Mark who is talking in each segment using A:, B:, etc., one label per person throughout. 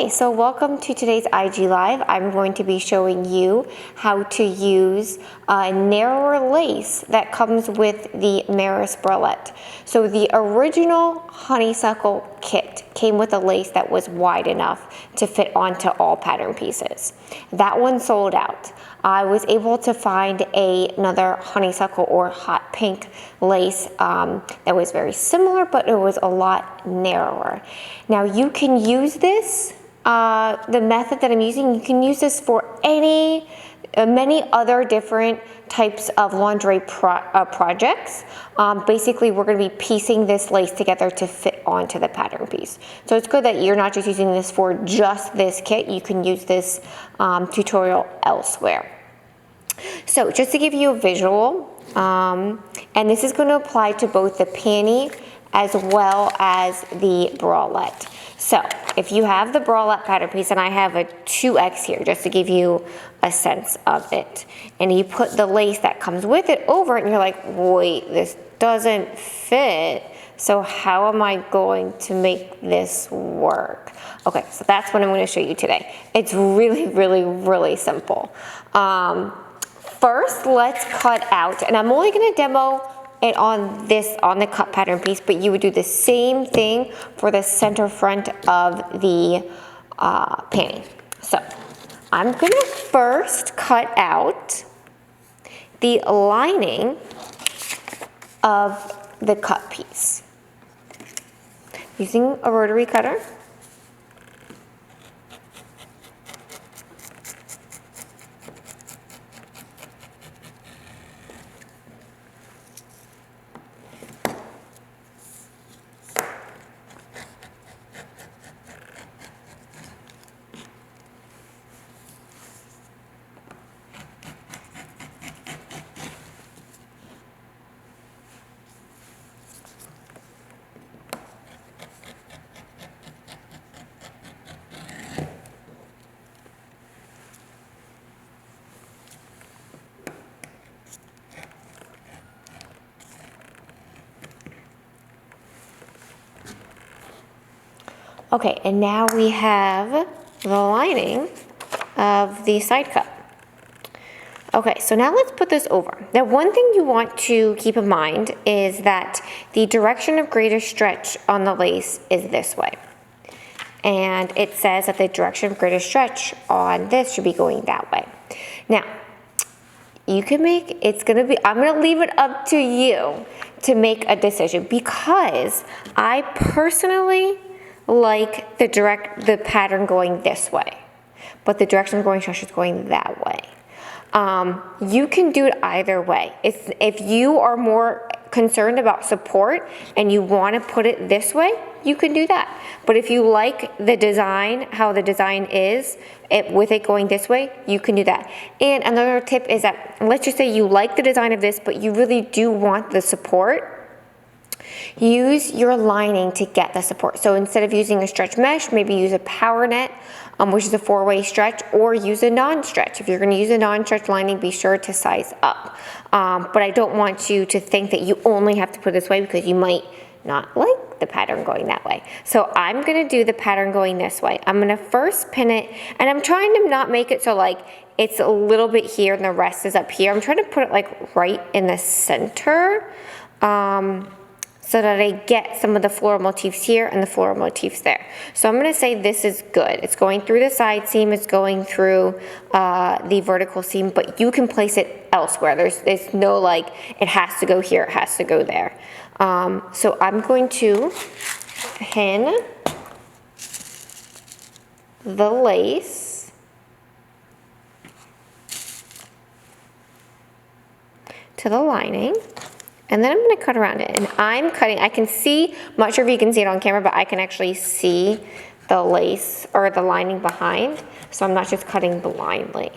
A: Okay, so welcome to today's IG Live. I'm going to be showing you how to use a narrower lace that comes with the Maris Bralette. So the original honeysuckle kit came with a lace that was wide enough to fit onto all pattern pieces. That one sold out. I was able to find another honeysuckle or hot pink lace that was very similar, but it was a lot narrower. Now you can use this, the method that I'm using, you can use this for many other different types of lingerie projects. Basically, we're going to be piecing this lace together to fit onto the pattern piece. So it's good that you're not just using this for just this kit. You can use this tutorial elsewhere. So just to give you a visual, and this is going to apply to both the panty as well as the bralette. So if you have the bralette pattern piece, and I have a 2X here just to give you a sense of it, and you put the lace that comes with it over it, and you're like, wait, this doesn't fit, so how am I going to make this work? Okay, so that's what I'm going to show you today. It's really simple. First, let's cut out, and I'm only going to demo it on the cut pattern piece, but you would do the same thing for the center front of the panty. So I'm going to first cut out the lining of the cut piece using a rotary cutter. Okay, and now we have the lining of the side cut. Okay, so now let's put this over. Now, one thing you want to keep in mind is that the direction of greatest stretch on the lace is this way. And it says that the direction of greatest stretch on this should be going that way. Now, you can make, I'm gonna leave it up to you to make a decision, because I personally like the pattern going this way, but the direction of going stretch is going that way. You can do it either way. If you are more concerned about support and you want to put it this way, you can do that. But if you like the design, how the design is, with it going this way, you can do that. And another tip is that, let's just say you like the design of this, but you really do want the support. Use your lining to get the support. So instead of using a stretch mesh, maybe use a power net, which is a 4-way stretch, or use a non-stretch. If you're going to use a non-stretch lining, be sure to size up. But I don't want you to think that you only have to put it this way, because you might not like the pattern going that way. So I'm going to do the pattern going this way. I'm going to first pin it, and I'm trying to not make it so like it's a little bit here and the rest is up here. I'm trying to put it like right in the center, so that I get some of the floral motifs here and the floral motifs there. So I'm gonna say this is good. It's going through the side seam, it's going through the vertical seam, but you can place it elsewhere. There's no like, it has to go here, it has to go there. So I'm going to pin the lace to the lining. And then I'm going to cut around it. And I'm cutting, I can see, I'm not sure if you can see it on camera, but I can actually see the lace or the lining behind. So I'm not just cutting blindly.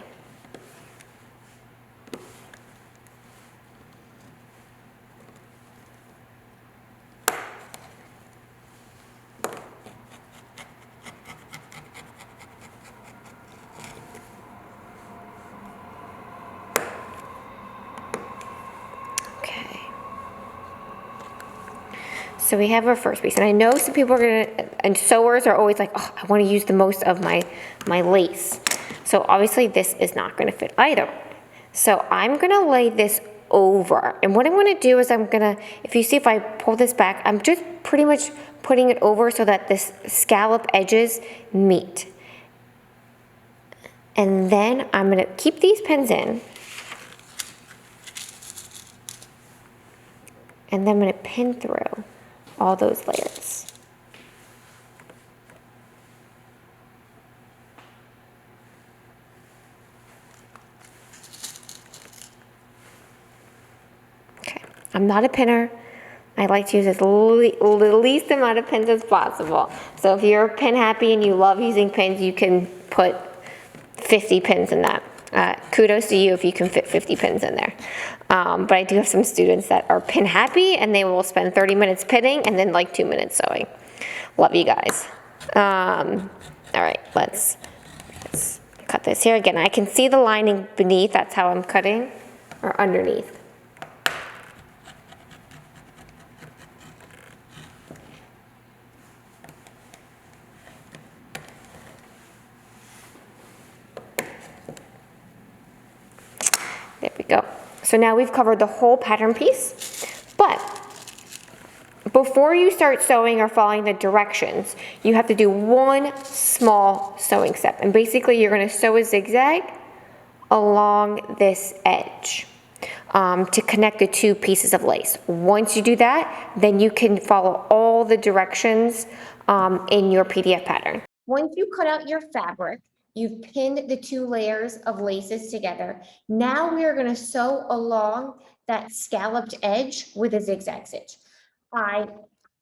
A: So we have our first piece, and I know some people are gonna, and sewers are always like, oh, I wanna use the most of my lace. So obviously this is not gonna fit either. So I'm gonna lay this over, and what I'm gonna do is I'm gonna, if you see if I pull this back, I'm just pretty much putting it over so that this scallop edges meet. And then I'm gonna keep these pins in, and then I'm gonna pin through all those layers. Okay, I'm not a pinner. I like to use as the least amount of pins as possible. So if you're pin happy and you love using pins, you can put 50 pins in that. Kudos to you if you can fit 50 pins in there. But I do have some students that are pin happy and they will spend 30 minutes pinning and then like 2 minutes sewing. Love you guys. All right, let's cut this here. Again, I can see the lining beneath, that's how I'm cutting, or underneath. There we go. So now we've covered the whole pattern piece, but before you start sewing or following the directions, you have to do one small sewing step. And basically you're gonna sew a zigzag along this edge to connect the two pieces of lace. Once you do that, then you can follow all the directions in your PDF pattern. Once you cut out your fabric, you've pinned the two layers of laces together. Now we are going to sew along that scalloped edge with a zigzag stitch. I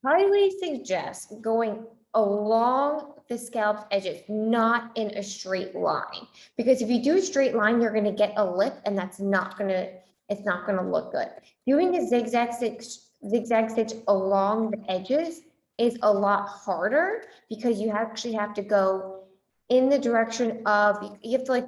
A: highly suggest going along the scalloped edges, not in a straight line. Because if you do a straight line, you're going to get a lip and that's not going to, it's not going to look good. Doing a zigzag stitch along the edges is a lot harder because you actually have to go in the direction of, you have to like,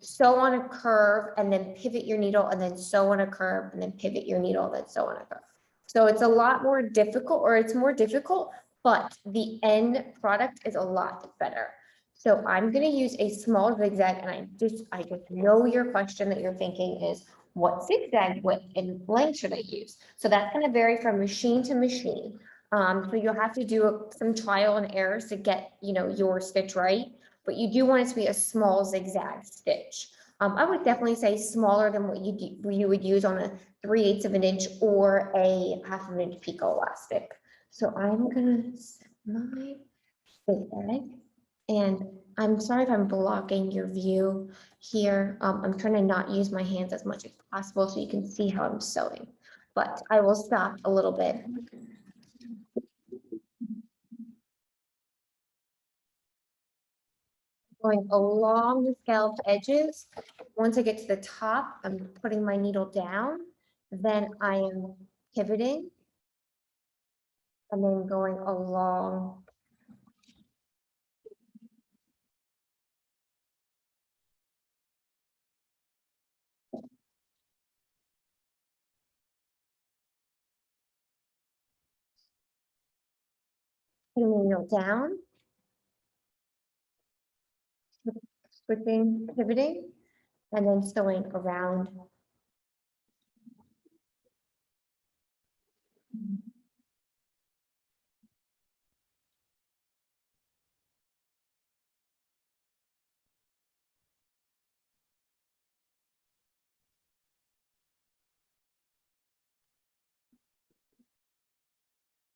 A: sew on a curve and then pivot your needle and then sew on a curve and then pivot your needle and then sew on a curve. So it's a lot more difficult, or it's more difficult, but the end product is a lot better. So I'm going to use a small zigzag, and I just know your question that you're thinking is, what zigzag width and length should I use? So that's going to vary from machine to machine. So you'll have to do some trial and errors to get, your stitch right, but you do want it to be a small zigzag stitch. I would definitely say smaller than what you would use on a 3/8 of an inch or a 1/2 inch picot elastic. So I'm gonna set my zigzag, and I'm sorry if I'm blocking your view here. I'm trying to not use my hands as much as possible so you can see how I'm sewing, but I will stop a little bit. Going along the scalloped edges. Once I get to the top, I'm putting my needle down, then I am pivoting and then going along. Putting the needle down, switching, pivoting, and then sewing around.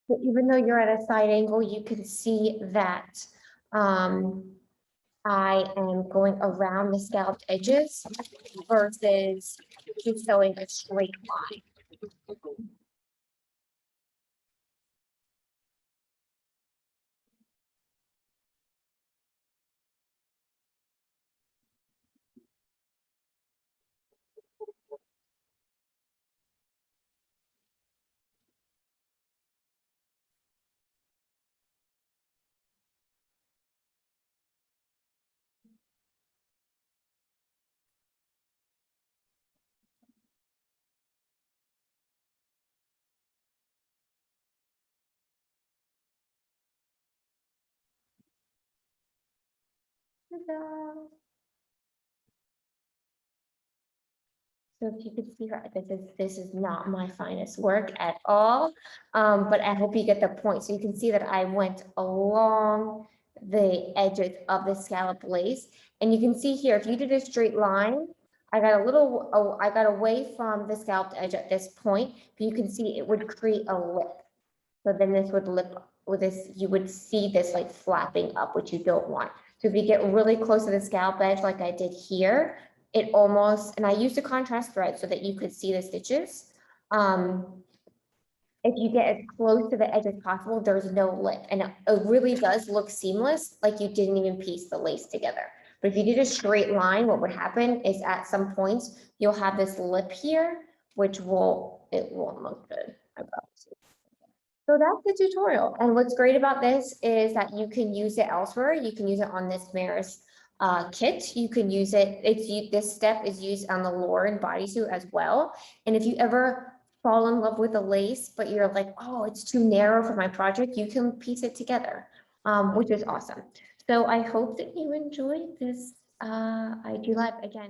A: So even though you're at a side angle, you can see that I am going around the scalloped edges versus just sewing a straight line. Ta-da. So if you could see her, this is not my finest work at all. But I hope you get the point. So you can see that I went along the edges of the scallop lace. And you can see here, if you did a straight line, I got a little, I got away from the scalloped edge at this point, but you can see it would create a lip. So then this would lip with this, you would see this like flapping up, which you don't want. So if you get really close to the scallop edge, like I did here, it almost, and I used a contrast thread so that you could see the stitches. If you get as close to the edge as possible, there's no lip, and it really does look seamless, like you didn't even piece the lace together. But if you did a straight line, what would happen is at some points, you'll have this lip here, which it won't look good. So that's the tutorial. And what's great about this is that you can use it elsewhere. You can use it on this Maris kit. You can use it, this step is used on the Lauren bodysuit as well. And if you ever fall in love with a lace, but you're like, oh, it's too narrow for my project, you can piece it together, which is awesome. So I hope that you enjoyed this IG Live again.